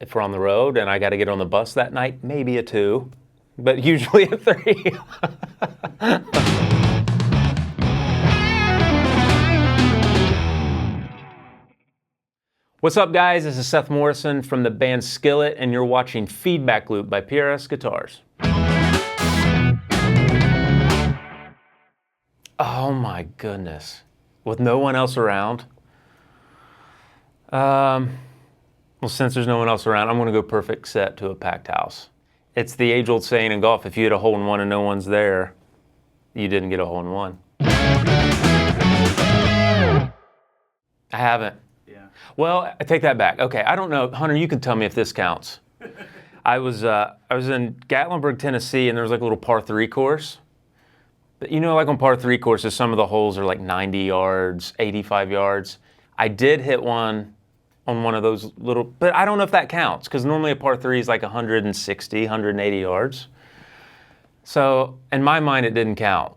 If we're on the road and I got to get on the bus that night, maybe a 2, but usually a 3. What's up, guys? This is Seth Morrison from the band Skillet, and you're watching Feedback Loop by PRS Guitars. Oh my goodness. With no one else around? Well, since there's no one else around, I'm going to go perfect set to a packed house. It's the age-old saying in golf, if you hit a hole-in-one and no one's there, you didn't get a hole-in-one. I haven't. Yeah. Well, I take that back. Okay, I don't know. Hunter, you can tell me if this counts. I was in Gatlinburg, Tennessee, and there was like a little par 3 course. But you know, like on par 3 courses, some of the holes are like 90 yards, 85 yards. I did hit one on one of those little, but I don't know if that counts, because normally a par 3 is like 160, 180 yards. So in my mind, it didn't count.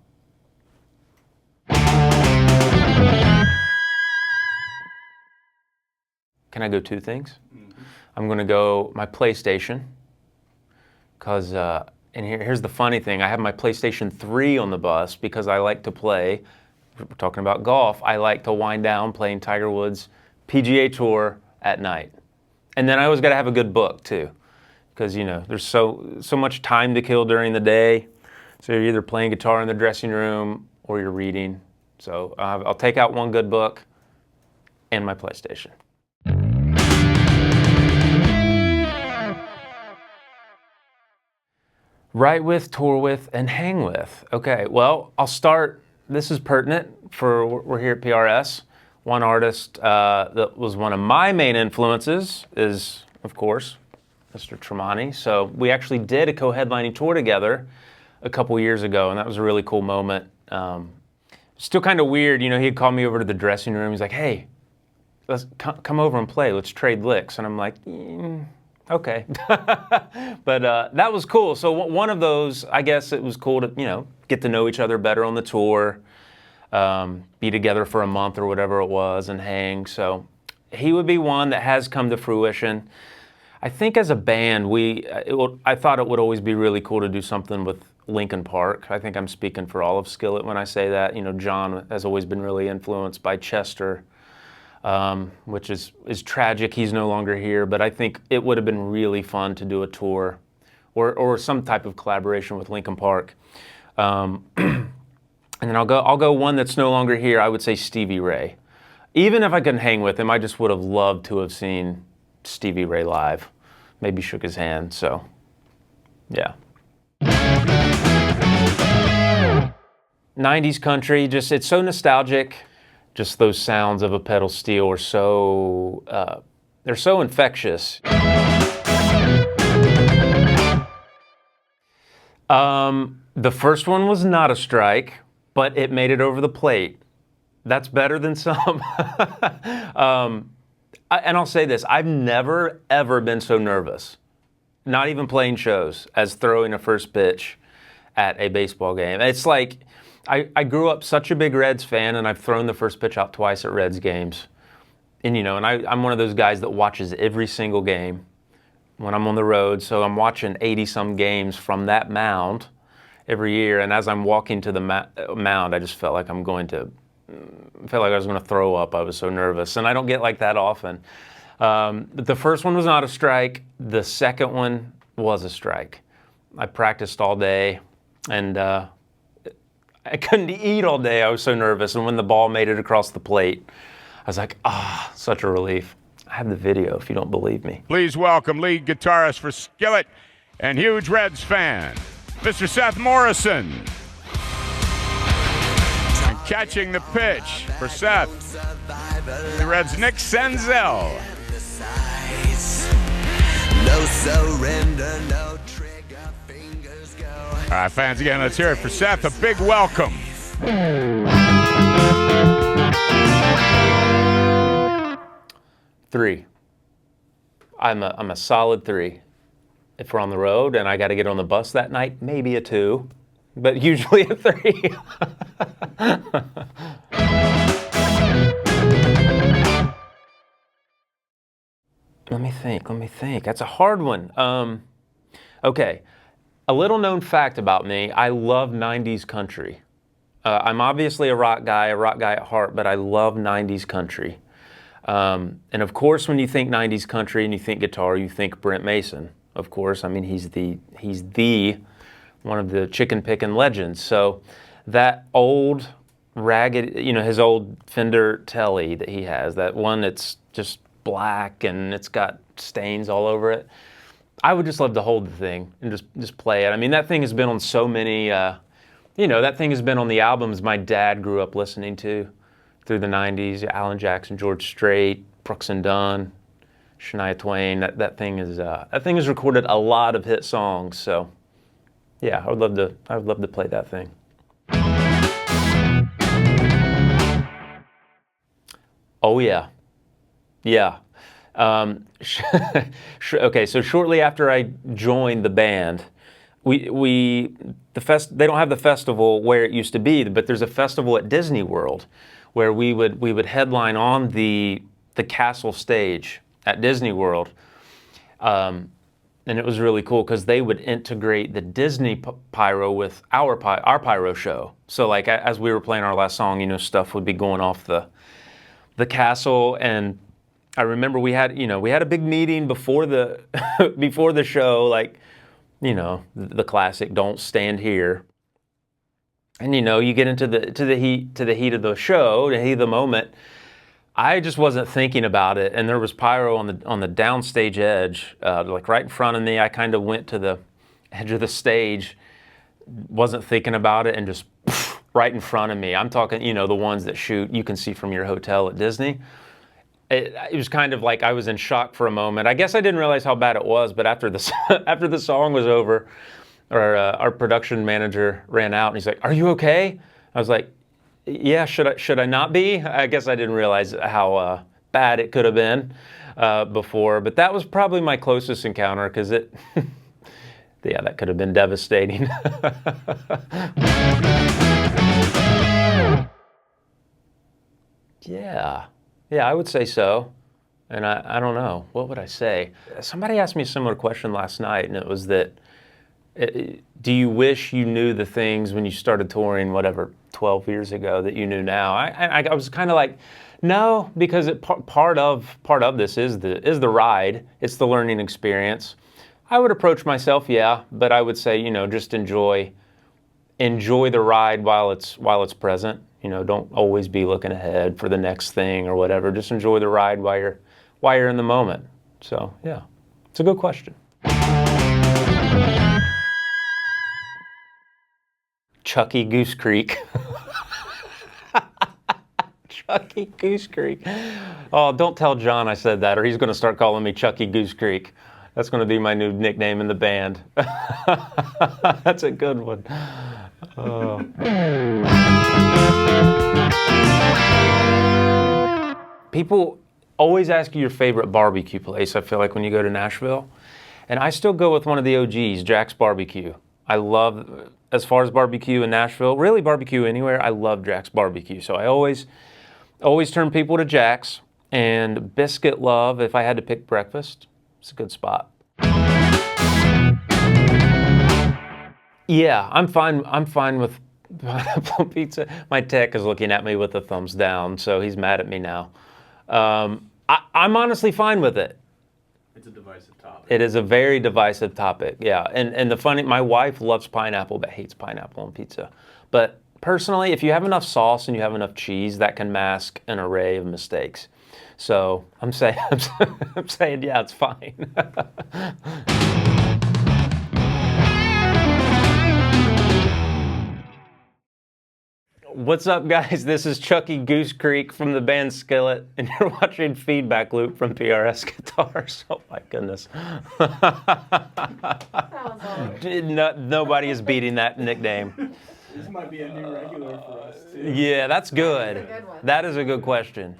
Can I go 2 things? Mm-hmm. I'm going to go my PlayStation, because, and here's the funny thing, I have my PlayStation 3 on the bus because I like to play, we're talking about golf, I like to wind down playing Tiger Woods' PGA Tour at night. And then I always got to have a good book too, because you know, there's so much time to kill during the day. So you're either playing guitar in the dressing room or you're reading. So I'll take out one good book and my PlayStation. Write with, tour with, and hang with. Okay, well, I'll start, this is pertinent for, we're here at PRS. One artist that was one of my main influences is, of course, Mr. Tremonti. So we actually did a co-headlining tour together a couple years ago, and that was a really cool moment. Still kind of weird, you know, he'd call me over to the dressing room. He's like, hey, let's come over and play. Let's trade licks. And I'm like, okay. But that was cool. So one of those, I guess it was cool to, you know, get to know each other better on the tour, be together for a month or whatever it was and hang. So he would be one that has come to fruition. I think as a band, I thought it would always be really cool to do something with Linkin Park. I think I'm speaking for all of Skillet when I say that. You know, John has always been really influenced by Chester, which is tragic. He's no longer here, but I think it would have been really fun to do a tour or some type of collaboration with Linkin Park. And then I'll go one that's no longer here. I would say Stevie Ray. Even if I couldn't hang with him, I just would have loved to have seen Stevie Ray live. Maybe shook his hand, so yeah. 90s country, it's so nostalgic. Just those sounds of a pedal steel are so, they're so infectious. The first one was not a strike, but it made it over the plate. That's better than some. And I'll say this, I've never, ever been so nervous, not even playing shows, as throwing a first pitch at a baseball game. It's like, I grew up such a big Reds fan, and I've thrown the first pitch out twice at Reds games. And you know, and I'm one of those guys that watches every single game when I'm on the road, so I'm watching 80-some games from that mound every year, and as I'm walking to the mound, I just felt like I was going to throw up. I was so nervous, and I don't get like that often. But the first one was not a strike. The second one was a strike. I practiced all day, and I couldn't eat all day. I was so nervous, and when the ball made it across the plate, I was like, such a relief. I have the video if you don't believe me. Please welcome lead guitarist for Skillet and huge Reds fan, Mr. Seth Morrison. And catching the pitch for Seth, the Reds' Nick Senzel. No surrender, no trigger, fingers go. All right, fans, again, let's hear it for Seth. A big welcome. 3. I'm a solid 3. If we're on the road and I got to get on the bus that night, maybe a 2, but usually a 3. Let me think. That's a hard one. Okay. A little known fact about me, I love 90s country. I'm obviously a rock guy at heart, but I love 90s country. And of course, when you think 90s country and you think guitar, you think Brent Mason. Of course, I mean, he's the one of the chicken picking legends. So that old ragged, his old Fender Telly that he has, that one that's just black and it's got stains all over it. I would just love to hold the thing and just play it. I mean, that thing has been on so many, that thing has been on the albums my dad grew up listening to through the 90s, Alan Jackson, George Strait, Brooks and Dunn, Shania Twain. That thing has recorded a lot of hit songs. So, yeah, I would love to play that thing. Oh yeah, yeah. Okay, so shortly after I joined the band, they don't have the festival where it used to be, but there's a festival at Disney World where we would headline on the castle stage at Disney World, and it was really cool because they would integrate the Disney pyro with our pyro show. So like as we were playing our last song, stuff would be going off the castle. And I remember we had a big meeting before the before the show, like the classic "Don't stand here." And you get into the heat of the show, the heat of the moment. I just wasn't thinking about it, and there was pyro on the downstage edge, like right in front of me. I kind of went to the edge of the stage, wasn't thinking about it, and just right in front of me. I'm talking, the ones that shoot you can see from your hotel at Disney. It was kind of like I was in shock for a moment. I guess I didn't realize how bad it was, but after the song was over, our production manager ran out and he's like, "Are you okay?" I was like, "Yeah, should I not be?" I guess I didn't realize how bad it could have been before, but that was probably my closest encounter because yeah, that could have been devastating. Yeah, I would say so. And I don't know. What would I say? Somebody asked me a similar question last night, and it was that, do you wish you knew the things when you started touring, 12 years ago, that you knew now? I was kind of like, no, because part of this is the ride. It's the learning experience. I would approach myself, yeah, but I would say, just enjoy the ride while it's present. Don't always be looking ahead for the next thing or whatever. Just enjoy the ride while you're in the moment. So yeah, it's a good question. Chucky Goose Creek. Chucky Goose Creek. Oh, don't tell John I said that, or he's going to start calling me Chucky Goose Creek. That's going to be my new nickname in the band. That's a good one. Oh. People always ask you your favorite barbecue place, I feel like, when you go to Nashville. And I still go with one of the OGs, Jack's Barbecue. I love, as far as barbecue in Nashville, really barbecue anywhere, I love Jack's Barbecue. So I always turn people to Jack's. And Biscuit Love, if I had to pick breakfast, it's a good spot. Yeah, I'm fine with pineapple pizza. My tech is looking at me with a thumbs down, so he's mad at me now. I'm honestly fine with it. It's a divisive topic. It is a very divisive topic, yeah. And my wife loves pineapple but hates pineapple on pizza. But personally, if you have enough sauce and you have enough cheese, that can mask an array of mistakes. So I'm saying, yeah, it's fine. What's up, guys? This is Chucky Goose Creek from the band Skillet, and you're watching Feedback Loop from PRS Guitars. Oh my goodness. Nobody is beating that nickname. This might be a new regular for us, too. Yeah, that's good. That is a good question.